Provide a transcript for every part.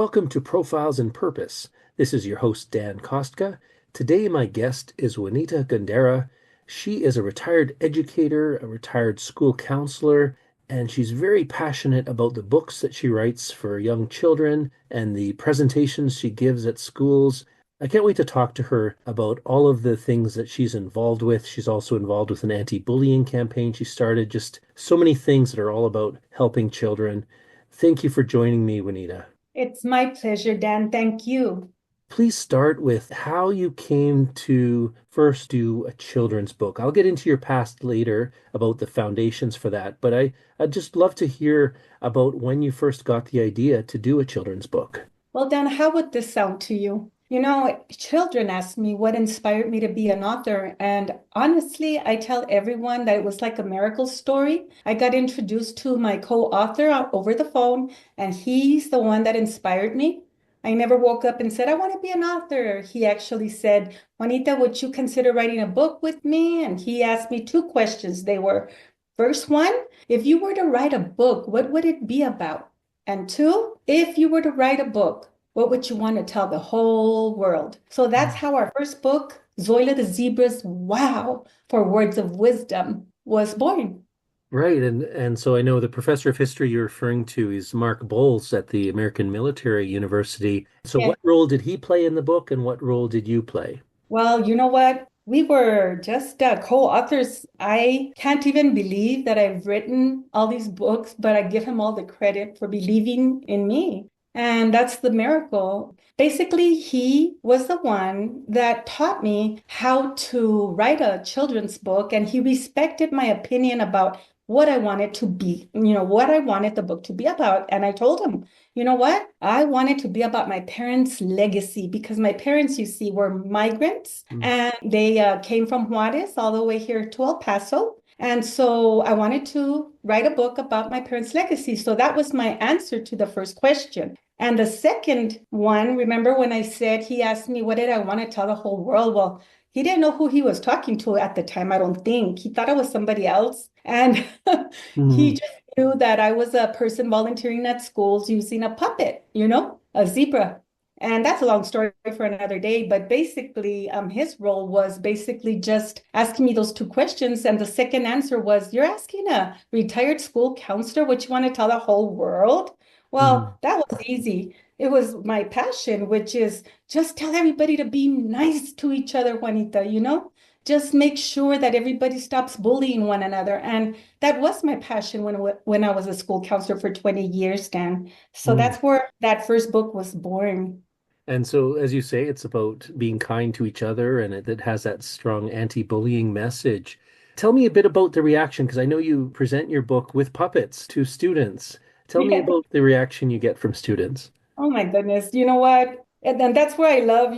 Welcome to Profiles in Purpose. This is your host, Dan Kostka. Today, my guest is Juanita Gandara. She is a retired educator, a retired school counselor, and she's very passionate about the books that she writes for young children and the presentations she gives at schools. I can't wait to talk to her about all of the things that she's involved with. She's also involved with an anti-bullying campaign she started, just so many things that are all about helping children. Thank you for joining me, Juanita. It's my pleasure, Dan. Thank you. Please start with how you came to first do a children's book. I'll get into your past later about the foundations for that, but I'd just love to hear about when you first got the idea to do a children's book. Well, Dan, how would this sound to you? Children ask me what inspired me to be an author. And honestly, I tell everyone that it was like a miracle story. I got introduced to my co-author over the phone, and he's the one that inspired me. I never woke up and said, I want to be an author. He actually said, Juanita, would you consider writing a book with me? And he asked me two questions. They were, first one, if you were to write a book, what would it be about? And two, if you were to write a book, what would you want to tell the whole world? So that's how our first book, Zoila the Zebra's Wow for Words of Wisdom, was born. Right, and so I know the professor of history you're referring to is Mark Bowles at the American Military University. So Yeah. what role did he play in the book and what role did you play? Well, you know what? We were just co-authors. I can't even believe that I've written all these books, but I give him all the credit for believing in me. And that's the miracle. Basically, he was the one that taught me how to write a children's book, and he respected my opinion about what I wanted to be, what I wanted the book to be about. And I told him, you know what? I wanted to be about my parents' legacy because my parents, you see, were migrants Mm. and they came from Juarez all the way here to El Paso. And so I wanted to write a book about my parents' legacy. So that was my answer to the first question. And the second one, remember when I said he asked me, what did I want to tell the whole world? Well, he didn't know who he was talking to at the time, I don't think. He thought I was somebody else. And he Mhm. just knew that I was a person volunteering at schools using a puppet, a zebra. And that's a long story for another day. But basically, his role was basically just asking me those two questions. And the second answer was, you're asking a retired school counselor what you want to tell the whole world? Mhm. Well, that was easy. It was my passion, which is just tell everybody to be nice to each other, Juanita. Just make sure that everybody stops bullying one another. And that was my passion when I was a school counselor for 20 years, Dan. So Mm. that's where that first book was born. And so, as you say, it's about being kind to each other and it has that strong anti-bullying message. Tell me a bit about the reaction, because I know you present your book with puppets to students. Tell me Yeah. about the reaction you get from students. Oh my goodness. You know what? And then that's where I love,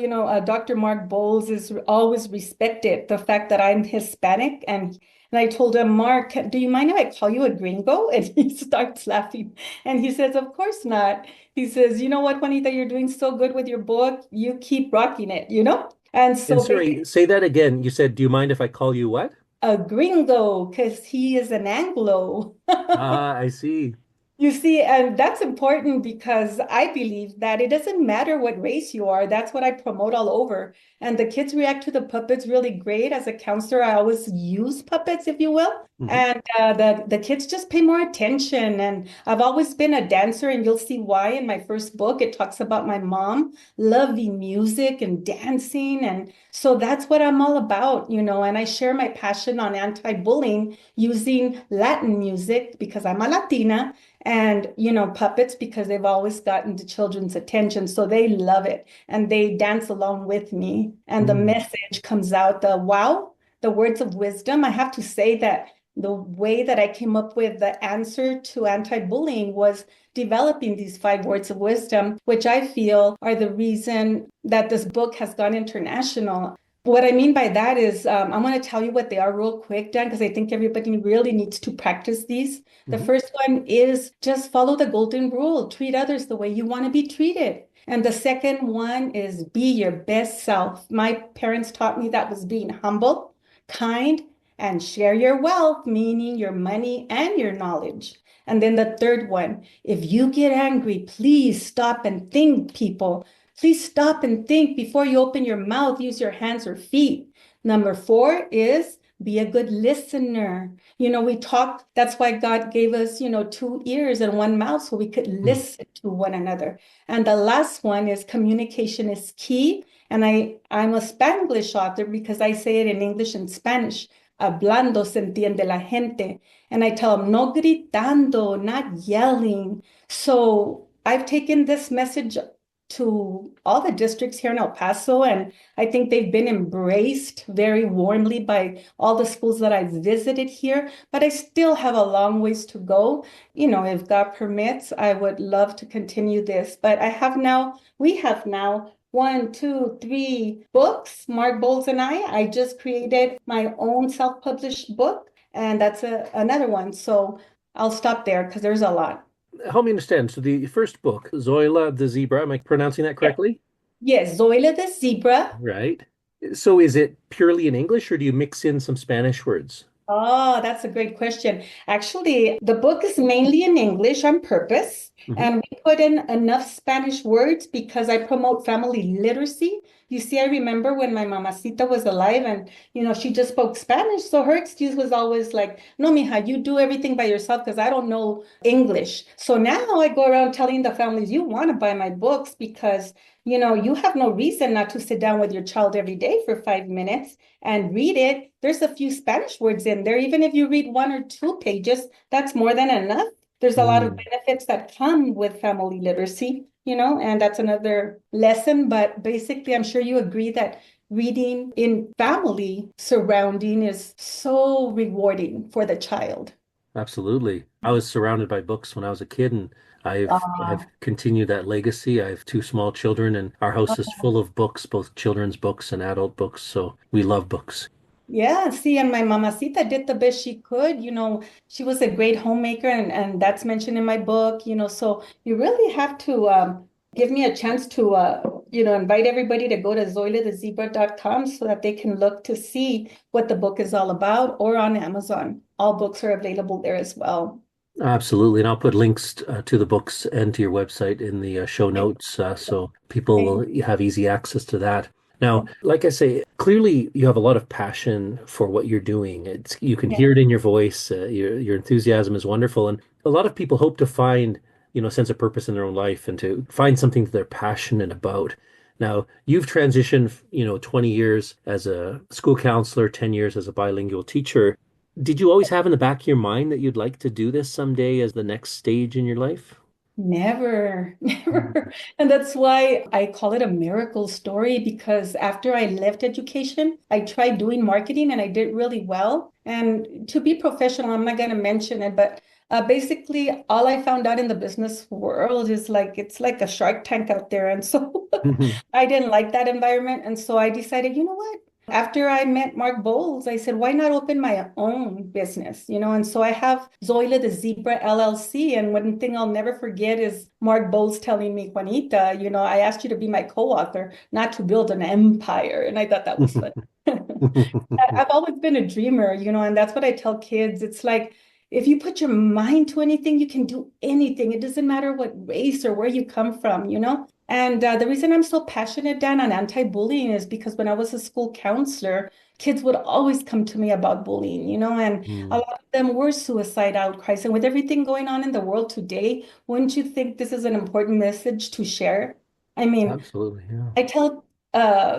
Dr. Mark Bowles is always respected, the fact that I'm Hispanic. And I told him, Mark, do you mind if I call you a gringo? And he starts laughing. And he says, of course not. He says, you know what, Juanita, you're doing so good with your book. You keep rocking it. And And so basically sorry, say that again. You said, do you mind if I call you what? a gringo, because he is an Anglo. Ah, I see. You see, and that's important because I believe that it doesn't matter what race you are. That's what I promote all over. And the kids react to the puppets really great. As a counselor, I always use puppets, if you will. Mhm. And the kids just pay more attention. And I've always been a dancer, and you'll see why in my first book. It talks about my mom loving music and dancing. And so that's what I'm all about. And I share my passion on anti-bullying using Latin music because I'm a Latina and puppets because they've always gotten the children's attention, so they love it and they dance along with me, and the Mm. message comes out, the wow, the words of wisdom. I have to say that the way that I came up with the answer to anti-bullying was developing these 5 words of wisdom, which I feel are the reason that this book has gone international. What I mean by that is, I'm going to tell you what they are real quick, Dan, because I think everybody really needs to practice these. The Mhm. first one is just follow the golden rule, treat others the way you want to be treated. And the second one is be your best self. My parents taught me that was being humble, kind, and share your wealth, meaning your money and your knowledge. And then the third one, if you get angry, please stop and think, people. Please stop and think before you open your mouth, use your hands or feet. Number four is be a good listener. We talk, that's why God gave us, two ears and one mouth so we could Mm. listen to one another. And the last one is communication is key. And I'm a Spanglish author because I say it in English and Spanish. Hablando se entiende la gente. And I tell them, no gritando, not yelling. So I've taken this message to all the districts here in El Paso, and I think they've been embraced very warmly by all the schools that I've visited here. But I still have a long ways to go. If God permits, I would love to continue this. But we have now one, two, three books, Mark Bowles and I just created my own self-published book, and that's another one. So I'll stop there because there's a lot. Help me understand. So the first book, Zoila the Zebra, am I pronouncing that Yes, correctly? yes, Zoila the zebra. Right. So is it purely in English or do you mix in some Spanish words? Oh, that's a great question. Actually, the book is mainly in English on purpose, Hmm. and we put in enough Spanish words because I promote family literacy. You see, I remember when my mamacita was alive and, she just spoke Spanish. So her excuse was always like, no, mija, you do everything by yourself because I don't know English. So now I go around telling the families, you want to buy my books because, you have no reason not to sit down with your child every day for 5 minutes and read it. There's a few Spanish words in there. Even if you read one or two pages, that's more than enough. There's a lot of Mm, benefits that come with family literacy, and that's another lesson. But basically, I'm sure you agree that reading in family surrounding is so rewarding for the child. absolutely. I was surrounded by books when I was a kid, and I've continued that legacy. I have two small children, and our house is full of books, both children's books and adult books. So we love books. Yeah, see, and my mamacita did the best she could. She was a great homemaker, and that's mentioned in my book, so you really have to give me a chance to, invite everybody to go to zoilethezebra.com so that they can look to see what the book is all about or on Amazon. All books are available there as well. Absolutely. And I'll put links to the books and to your website in the show notes so people Thank will have easy access to that. Now, like I say, clearly you have a lot of passion for what you're doing. You can you. hear it in your voice. Your enthusiasm is wonderful. And a lot of people hope to find, a sense of purpose in their own life and to find something that they're passionate about. Now, you've transitioned, 20 years as a school counselor, 10 years as a bilingual teacher. Did you always have in the back of your mind that you'd like to do this someday as the next stage in your life? Never, Mm. never. And that's why I call it a miracle story because after I left education, I tried doing marketing and I did really well. And to be professional, I'm not going to mention it, but basically, all I found out in the business world is like it's like a shark tank out there. And so I didn't like that environment. And so I decided, you know what? After I met Mark Bowles, I said, why not open my own business? And so I have Zoila the Zebra LLC. And one thing I'll never forget is Mark Bowles telling me, Juanita, I asked you to be my co-author, not to build an empire. And I thought that was fun. I've always been a dreamer, and that's what I tell kids. It's like if you put your mind to anything, you can do anything. It doesn't matter what race or where you come from. And the reason I'm so passionate, Dan, on anti-bullying is because when I was a school counselor, kids would always come to me about bullying, and a Mm, lot of them were suicide outcries. And with everything going on in the world today, wouldn't you think this is an important message to share? I mean, absolutely, yeah. I tell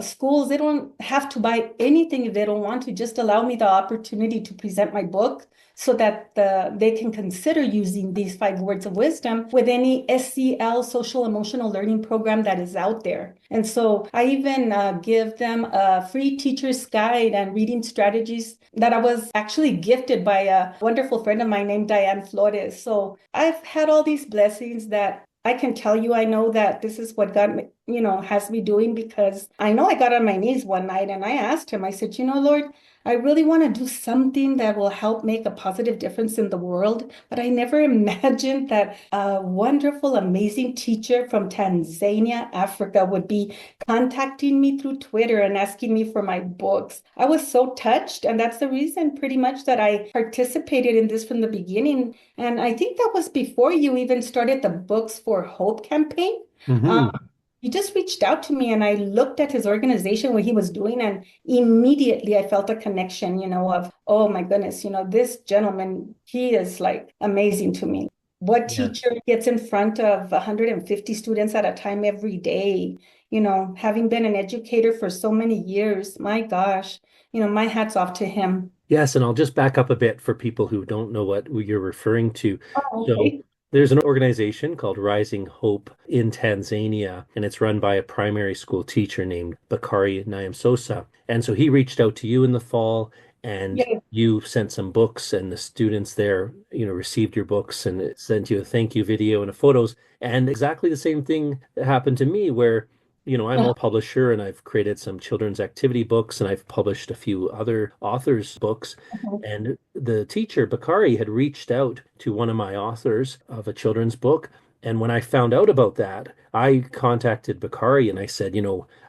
schools they don't have to buy anything if they don't want to. Just allow me the opportunity to present my book so that they can consider using these 5 words of wisdom with any SEL, social emotional learning program that is out there. And so I even give them a free teacher's guide and reading strategies that I was actually gifted by a wonderful friend of mine named Diane Flores. So I've had all these blessings that I can tell you, I know that this is what God has me doing because I know I got on my knees one night and I asked him, I said, Lord, I really want to do something that will help make a positive difference in the world. But I never imagined that a wonderful, amazing teacher from Tanzania, Africa, would be contacting me through Twitter and asking me for my books. I was so touched. And that's the reason pretty much that I participated in this from the beginning. And I think that was before you even started the Books for Hope campaign. Um, Hmm. he just reached out to me and I looked at his organization, what he was doing, and immediately I felt a connection, of, oh my goodness, this gentleman, he is like amazing to me. What Yes. teacher gets in front of 150 students at a time every day? Having been an educator for so many years, my gosh, my hat's off to him. Yes, and I'll just back up a bit for people who don't know what you're referring to. Oh, So okay. there's an organization called Rising Hope in Tanzania, and it's run by a primary school teacher named Bakari Nyamsosa. And so he reached out to you in the fall, and Yes. you sent some books, and the students there, received your books and it sent you a thank you video and a photos. And exactly the same thing happened to me where I'm a publisher and I've created some children's activity books and I've published a few other authors' books. And the teacher, Bakari, had reached out to one of my authors of a children's book. And when I found out about that, I contacted Bakari and I said,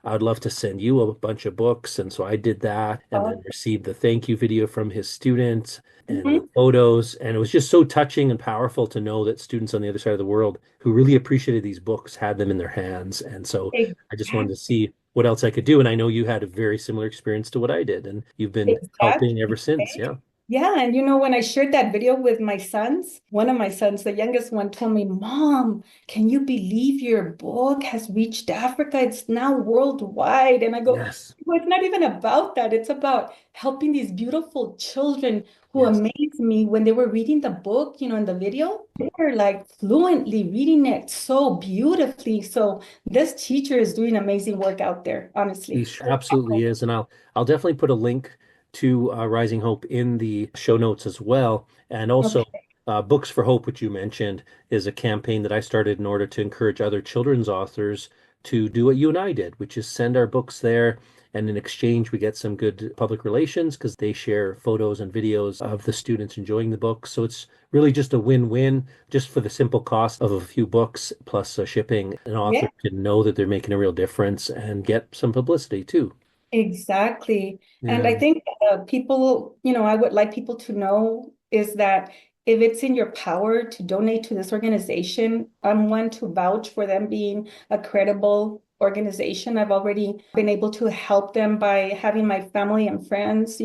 I'd love to send you a bunch of books. And so I did that and then Oh, received the thank you video from his students and the mhm. photos. And it was just so touching and powerful to know that students on the other side of the world who really appreciated these books had them in their hands. And so I just wanted to Exactly. see what else I could do. And I know you had a very similar experience to what I did, and you've been helping ever Exactly. since. Yeah. Yeah, and when I shared that video with my sons, one of my sons, the youngest one, told me, Mom, can you believe your book has reached Africa? It's now worldwide. And I go, Yes. well, it's not even about that. It's about helping these beautiful children who Yes. amazed me when they were reading the book, in the video. They were like fluently reading it so beautifully. So this teacher is doing amazing work out there, honestly. Absolutely is. And I'll definitely put a link to Rising Hope in the show notes as well. And also, Okay. Books for Hope, which you mentioned, is a campaign that I started in order to encourage other children's authors to do what you and I did, which is send our books there. And in exchange, we get some good public relations because they share photos and videos of the students enjoying the book. So it's really just a win-win, just for the simple cost of a few books plus shipping. An Yeah. author can know that they're making a real difference and get some publicity too. Exactly. And Yeah. I think people, I would like people to know is that if it's in your power to donate to this organization, I'm one to vouch for them being a credible organization. I've already been able to help them by having my family and friends,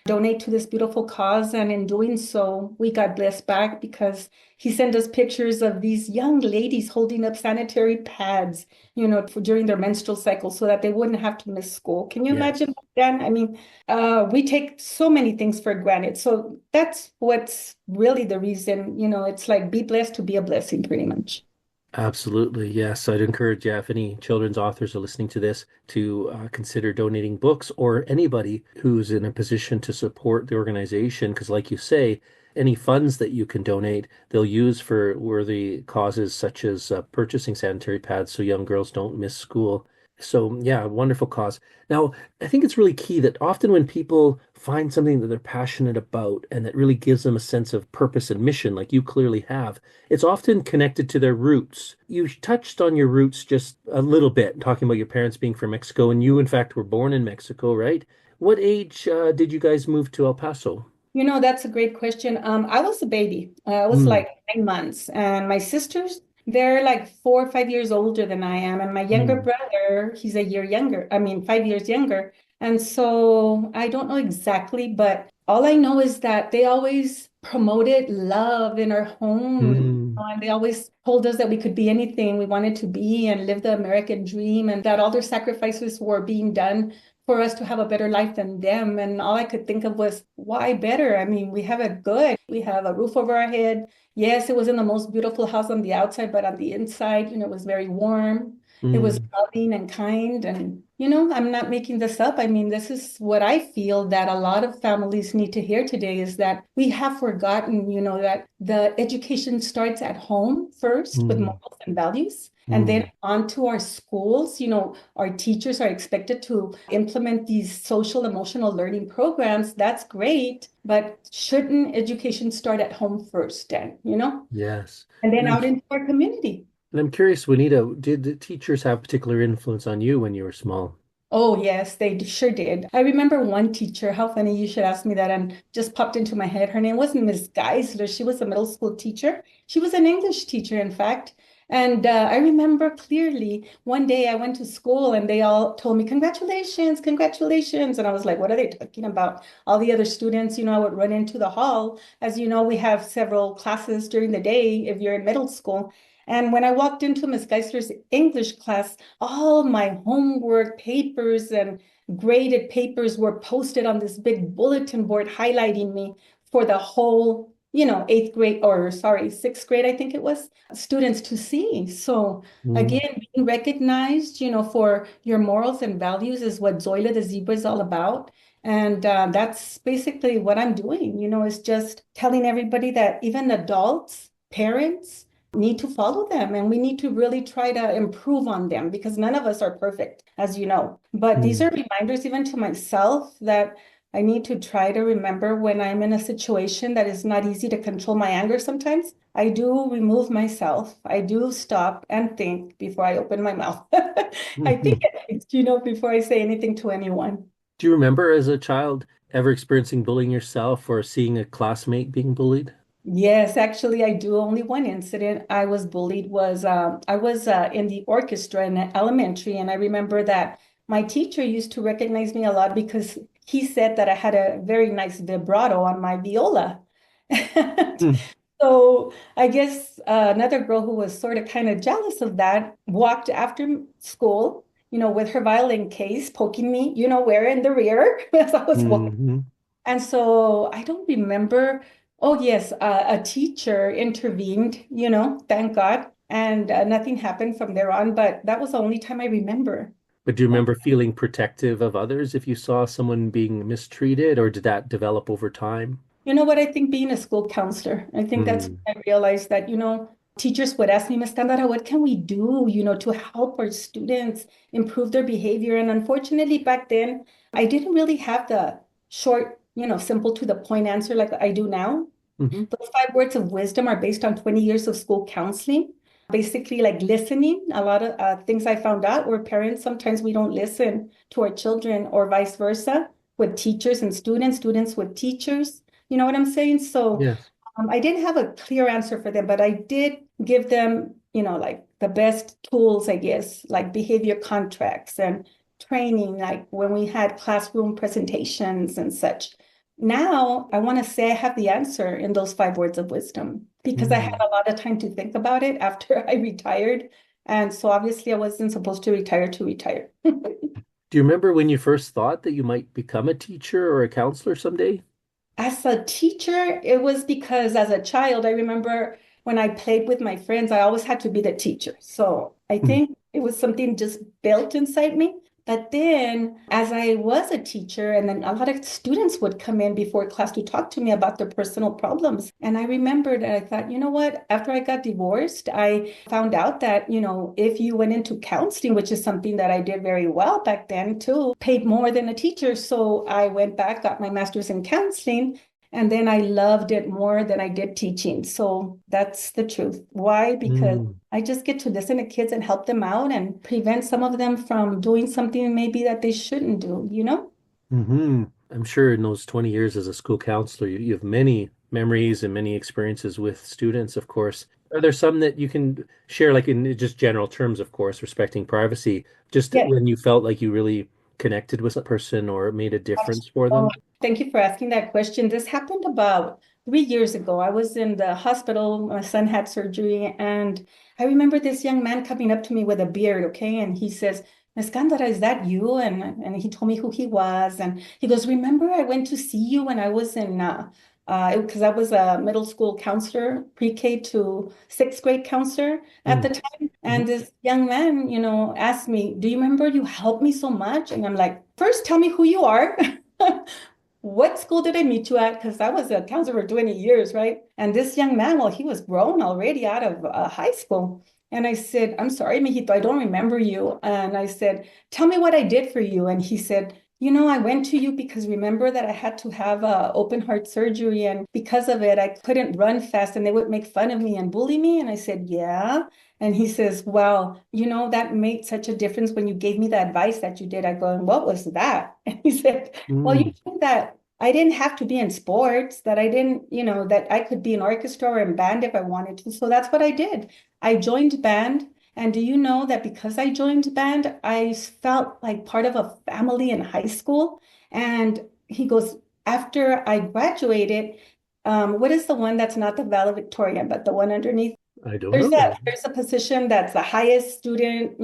donate to this beautiful cause. And in doing so, we got blessed back because he sent us pictures of these young ladies holding up sanitary pads during their menstrual cycle so that they wouldn't have to miss school. Can you imagine, Yes. Dan? I mean, we take so many things for granted. So that's what's really the reason, it's like be blessed to be a blessing, pretty much. Absolutely. Yes. I'd encourage, yeah, if any children's authors are listening to this, to consider donating books or anybody who's in a position to support the organization. Because, like you say, any funds that you can donate, they'll use for worthy causes such as purchasing sanitary pads so young girls don't miss school. So, yeah, wonderful cause. Now, I think it's really key that often when people find something that they're passionate about and that really gives them a sense of purpose and mission, like you clearly have, it's often connected to their roots. You touched on your roots just a little bit, talking about your parents being from Mexico, and you, in fact, were born in Mexico, right? What age did you guys move to El Paso? That's a great question. I was a baby. I was Mm, like 9 months, and my sisters, they're like 4 or 5 years older than I am. And my younger mm, brother, he's a year younger. I mean, 5 years younger. And so I don't know exactly, but all I know is that they always promoted love in our home. mm. And they always told us that we could be anything we wanted to be and live the American dream, and that all their sacrifices were being done for us to have a better life than them. And all I could think of was, why better? I mean, we have it good. We have a roof over our head. Yes, it was in the most beautiful house on the outside, but on the inside, it was very warm. It was Mm, loving and kind. And, I'm not making this up. I mean, this is what I feel that a lot of families need to hear today is that we have forgotten, that the education starts at home first with mm, morals and values. And then mm. on to our schools, our teachers are expected to implement these social emotional learning programs. That's great. But shouldn't education start at home first, Dan, Yes. and then And I'm, out into our community? and I'm curious, Juanita, did the teachers have particular influence on you when you were small? Oh, yes, sure did. I remember one teacher, how funny you should ask me that, and just popped into my head. Her name wasn't Miss Geisler. She was a middle school teacher. She was an English teacher, in fact. And I remember clearly one day I went to school and they all told me, congratulations, congratulations. And I was like, what are they talking about? All the other students, I would run into the hall. As you know, we have several classes during the day if you're in middle school. And when I walked into Miss Geisler's English class, all my homework papers and graded papers were posted on this big bulletin board highlighting me for the whole, eighth grade, or sorry, sixth grade, I think it was, students to see. So Mm, again, being recognized, for your morals and values is what Zoila the Zebra is all about. And that's basically what I'm doing, is just telling everybody that even adults, parents, need to follow them and we need to really try to improve on them because none of us are perfect, as you know. But these mm, are reminders even to myself that I need to try to remember when I'm in a situation that is not easy to control my anger sometimes. I do remove myself. I do stop and think before I open my mouth. I think mhm. at least, before I say anything to anyone. Do you remember as a child ever experiencing bullying yourself or seeing a classmate being bullied? Yes, actually, I do. Only one incident I was bullied was I was in the orchestra in elementary, and I remember that my teacher used to recognize me a lot because he said that I had a very nice vibrato on my viola. And Mm, so I guess another girl who was sort of kind of jealous of that walked after school, with her violin case, poking me, where in the rear as I was walking. mhm. And so I don't remember. Oh, yes, a teacher intervened, thank God. And nothing happened from there on. But that was the only time I remember. But do you remember feeling protective of others if you saw someone being mistreated, or did that develop over time? You know what? I think being a school counselor, I think that's Mm, when I realized that, teachers would ask me, Ms. Gandara, what can we do, to help our students improve their behavior? And unfortunately, back then, I didn't really have the short, simple to the point answer like I do now. hmm. Those 5 words of wisdom are based on 20 years of school counseling. Basically, like listening. A lot of things I found out were parents, sometimes we don't listen to our children or vice versa with teachers and students, students with teachers. You know what I'm saying? So Yes. I didn't have a clear answer for them, but I did give them, like the best tools, I guess, like behavior contracts and training, like when we had classroom presentations and such. Now, I want to say I have the answer in those 5 words of wisdom because I had Mm. a lot of time to think about it after I retired. And so obviously I wasn't supposed to retire to retire. Do you remember when you first thought that you might become a teacher or a counselor someday? As a teacher, it was because as a child, I remember when I played with my friends, I always had to be the teacher. So I Mm, think it was something just built inside me. But then, as I was a teacher, and then a lot of students would come in before class to talk to me about their personal problems. And I remembered that I thought, you know what? After I got divorced, I found out that, if you went into counseling, which is something that I did very well back then too, paid more than a teacher. So I went back, got my master's in counseling. And then I loved it more than I did teaching. So that's the truth. Why? Because mm, I just get to listen to kids and help them out and prevent some of them from doing something maybe that they shouldn't do? hmm. I'm sure in those 20 years as a school counselor, you have many memories and many experiences with students, of course. Are there some that you can share, like in just general terms, of course, respecting privacy, just Yes. when you felt like you really connected with a person or it made a difference for Oh, them? thank you for asking that question. This happened about 3 years ago. I was in the hospital. My son had surgery, and I remember this young man coming up to me with a beard, okay? And he says, Miss Gandara, is that you? And he told me who he was. And he goes, remember, I went to see you when I was in because I was a middle school counselor, pre-K to sixth grade counselor at the Mm, time. And mhm, this young man, asked me, "Do you remember you helped me so much?" And I'm like, "First, tell me who you are." What school did I meet you at? Because I was a counselor for 20 years, right? And this young man, well, he was grown already out of high school. And I said, "I'm sorry, Mijito, I don't remember you." And I said, "Tell me what I did for you." And he said, I went to you because remember that I had to have open heart surgery. And because of it, I couldn't run fast and they would make fun of me and bully me. And I said, "Yeah." And he says, "Well, that made such a difference when you gave me the advice that you did." I go, "And what was that?" And he said, "Well, you mm. think that I didn't have to be in sports, that I didn't, that I could be in orchestra or in band if I wanted to. So that's what I did. I joined band. And do you know that because I joined band, I felt like part of a family in high school?" And he goes, "After I graduated, what is the one that's not the valedictorian, but the one underneath? I don't There's know. a position that's the highest student,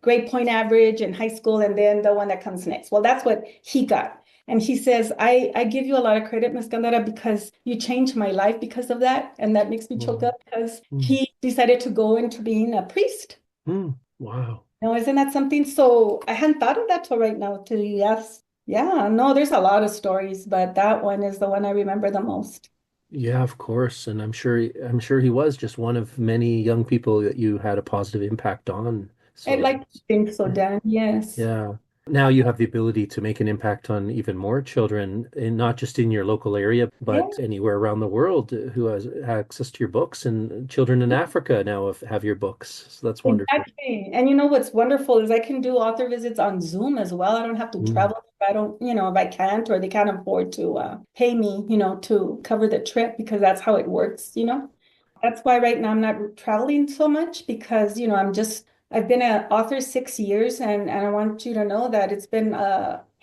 grade point average in high school, and then the one that comes next." Well, that's what he got. And he says, I give you a lot of credit, Ms. Gandara, because you changed my life because of that. And that makes me choke Mm, up because mm, he decided to go into being a priest. wow. Now, isn't that something? So I hadn't thought of that till right now, till you asked. Yeah, no, there's a lot of stories, but that one is the one I remember the most. Yeah, of course. And I'm sure he was just one of many young people that you had a positive impact on. I'd So like to think so, yeah. Dan. Yes. Yeah. Now you have the ability to make an impact on even more children, and not just in your local area, Yeah. but anywhere around the world who has access to your books. And children in Africa now have your books. So that's wonderful. Exactly. And what's wonderful is I can do author visits on Zoom as well. I don't have to Mm. travel if I don't, if I can't or they can't afford to pay me, to cover the trip because that's how it works. That's why right now I'm not traveling so much because, I've been an author 6 years and I want you to know that it's been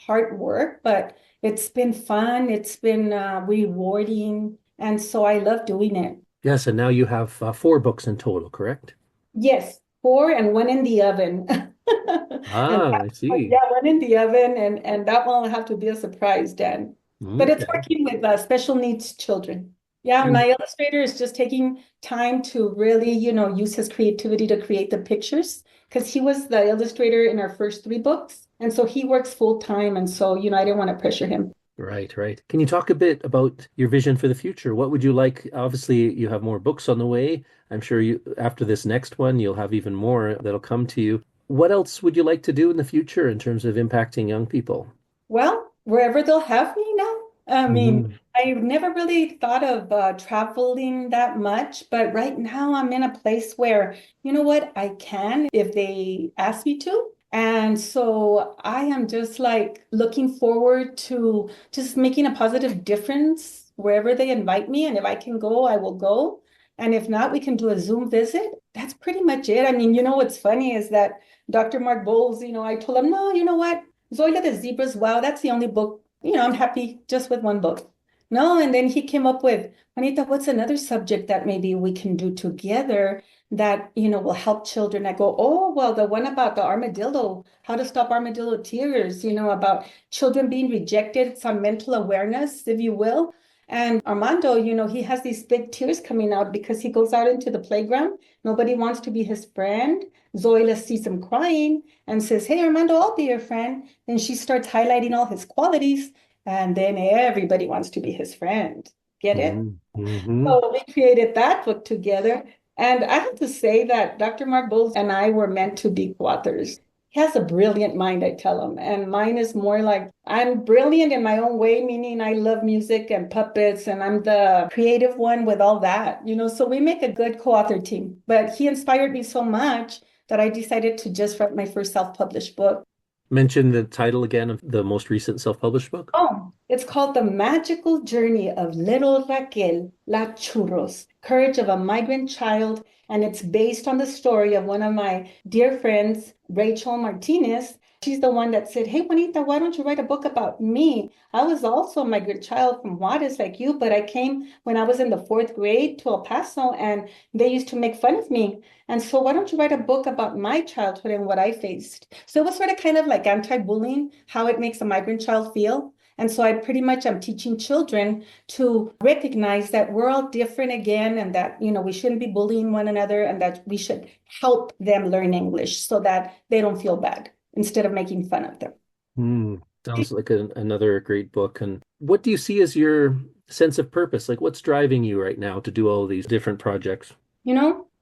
hard work, but it's been fun. It's been rewarding. And so I love doing it. Yes, and now you have four books in total, correct? Yes, four and one in the oven. And Ah, I see. yeah, one in the oven and that one will have to be a surprise, Dan. But it's Okay. working with special needs children. Yeah, And my illustrator is just taking time to really, use his creativity to create the pictures because he was the illustrator in our first three books. And so he works full time. And so, I didn't want to pressure him. right, right. Can you talk a bit about your vision for the future? What would you like? Obviously, you have more books on the way. I'm sure you, after this next one, you'll have even more that'll come to you. What else would you like to do in the future in terms of impacting young people? Well, wherever they'll have me now. I mean, Hmm. I've never really thought of traveling that much, but right now I'm in a place where, you know what, I can if they ask me to. And so I am just like looking forward to just making a positive difference wherever they invite me. And if I can go, I will go. And if not, we can do a Zoom visit. That's pretty much it. I mean, what's funny is that Dr. Mark Bowles, I told him, no, you know what? Zoila the Zebras, wow, that's the only book. I'm happy just with one book. No, and then he came up with, Juanita, what's another subject that maybe we can do together that, will help children? I go, oh, well, the one about the armadillo, how to stop armadillo tears, about children being rejected, some mental awareness, if you will. And Armando, he has these big tears coming out because he goes out into the playground. Nobody wants to be his friend. Zoila sees him crying and says, "Hey, Armando, I'll be your friend." Then she starts highlighting all his qualities, and then everybody wants to be his friend. Get it? Mm-hmm. So we created that book together. And I have to say that Dr. Mark Bowles and I were meant to be co-authors. He has a brilliant mind, I tell him. And mine is more like I'm brilliant in my own way, meaning I love music and puppets, and I'm the creative one with all that, So we make a good co-author team. But he inspired me so much that I decided to just write my first self-published book. Mention the title again of the most recent self-published book. Oh, it's called The Magical Journey of Little Raquel La Churros, Courage of a Migrant Child. And it's based on the story of one of my dear friends, Rachel Martinez. She's the one that said, "Hey, Juanita, why don't you write a book about me? I was also a migrant child from Juarez like you, but I came when I was in the fourth grade to El Paso and they used to make fun of me. And so why don't you write a book about my childhood and what I faced?" So it was sort of kind of like anti-bullying, how it makes a migrant child feel. And so I pretty much am teaching children to recognize that we're all different again and that, we shouldn't be bullying one another and that we should help them learn English so that they don't feel bad instead of making fun of them. Sounds like another great book. And what do you see as your sense of purpose? Like, what's driving you right now to do all these different projects?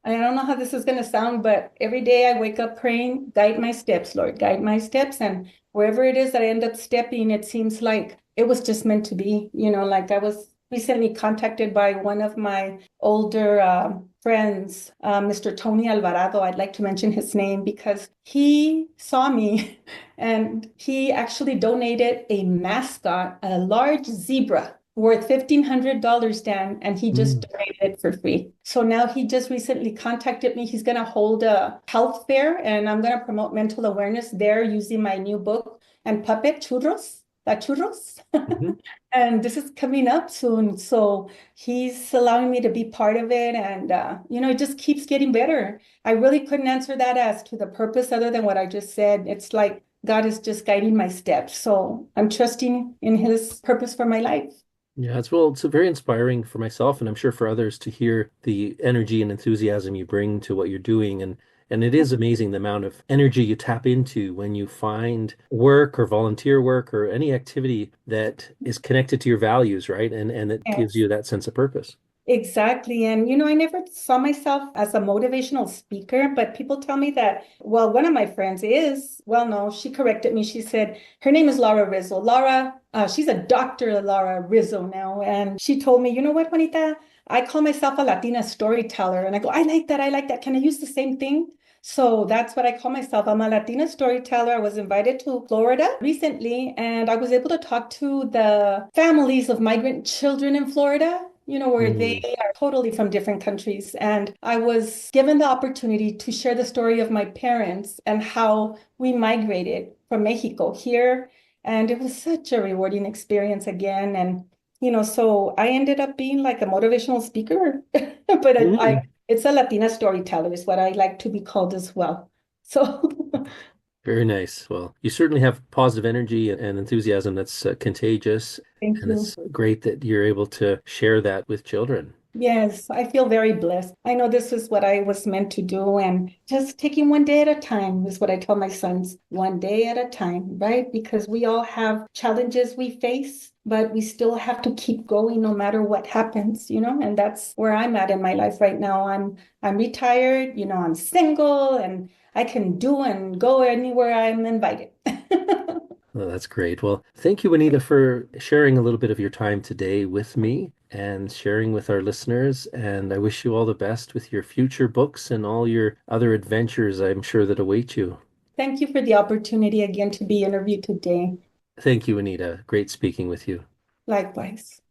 I don't know how this is going to sound, but every day I wake up praying, guide my steps, Lord, guide my steps. And wherever it is that I end up stepping, it seems like it was just meant to be. Like I was recently contacted by one of my older friends, Mr. Tony Alvarado. I'd like to mention his name because he saw me and he actually donated a mascot, a large zebra worth $1,500, Dan, and he just Mm, donated it for free. So now he just recently contacted me. He's going to hold a health fair, and I'm going to promote mental awareness there using my new book and puppet, Churros, La Churros. mhm. And this is coming up soon. So he's allowing me to be part of it. And, it just keeps getting better. I really couldn't answer that as to the purpose other than what I just said. It's like God is just guiding my steps. So I'm trusting in his purpose for my life. Yeah, it's very inspiring for myself, and I'm sure for others to hear the energy and enthusiasm you bring to what you're doing. And it is amazing the amount of energy you tap into when you find work or volunteer work or any activity that is connected to your values, right? And it gives Yes. you that sense of purpose. Exactly. And, I never saw myself as a motivational speaker, but people tell me that, well, one of my friends is, well, no, she corrected me. She said, her name is Laura Rizzo. Laura, she's a Dr. Laura Rizzo now. And she told me, you know what, Juanita? I call myself a Latina storyteller. And I go, I like that. I like that. Can I use the same thing? So that's what I call myself. I'm a Latina storyteller. I was invited to Florida recently, and I was able to talk to the families of migrant children in Florida, where they Mm, are totally from different countries. And I was given the opportunity to share the story of my parents and how we migrated from Mexico here. And it was such a rewarding experience again. And, so I ended up being like a motivational speaker, but mm. it's a Latina storyteller is what I like to be called as well. So Very nice. Well, you certainly have positive energy and enthusiasm that's contagious, thank and you. it's great that you're able to share that with children. Yes, I feel very blessed. I know this is what I was meant to do, and just taking one day at a time is what I tell my sons, one day at a time, right? Because we all have challenges we face, but we still have to keep going no matter what happens, and that's where I'm at in my life right now. I'm retired, I'm single, and I can do and go anywhere I'm invited. Well, that's great. Well, thank you, Anita, for sharing a little bit of your time today with me and sharing with our listeners. And I wish you all the best with your future books and all your other adventures I'm sure that await you. Thank you for the opportunity again to be interviewed today. Thank you, Anita. Great speaking with you. Likewise.